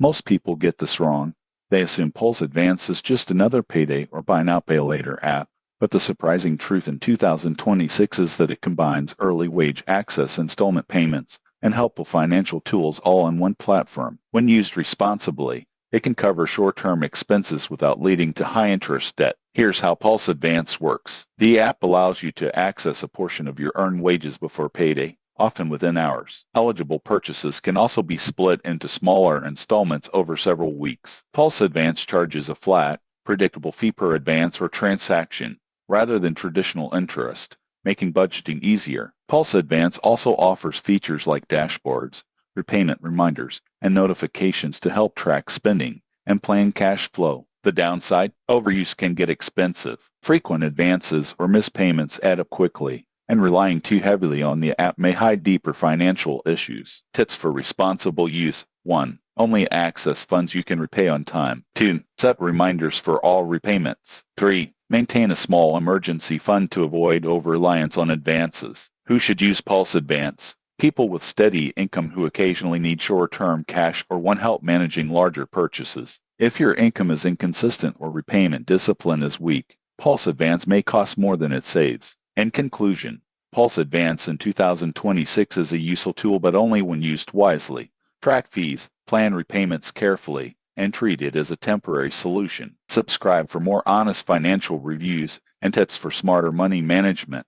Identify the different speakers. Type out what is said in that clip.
Speaker 1: Most people get this wrong. They assume PulseAdvance is just another payday or buy now pay later app. But the surprising truth in 2026 is that it combines early wage access, installment payments, and helpful financial tools all on one platform. When used responsibly, it can cover short-term expenses without leading to high-interest debt. Here's how PulseAdvance works. The app allows you to access a portion of your earned wages before payday, often within hours. Eligible purchases can also be split into smaller installments over several weeks. PulseAdvance charges a flat, predictable fee per advance or transaction, rather than traditional interest, making budgeting easier. PulseAdvance also offers features like dashboards, repayment reminders, and notifications to help track spending and plan cash flow. The downside? Overuse can get expensive. Frequent advances or missed payments add up quickly, and relying too heavily on the app may hide deeper financial issues. Tips for responsible use. 1. Only access funds you can repay on time. 2. Set reminders for all repayments. 3. Maintain a small emergency fund to avoid over-reliance on advances. Who should use PulseAdvance? People with steady income who occasionally need short-term cash or want help managing larger purchases. If your income is inconsistent or repayment discipline is weak, PulseAdvance may cost more than it saves. In conclusion, PulseAdvance in 2026 is a useful tool, but only when used wisely. Track fees, plan repayments carefully, and treat it as a temporary solution. Subscribe for more honest financial reviews and tips for smarter money management.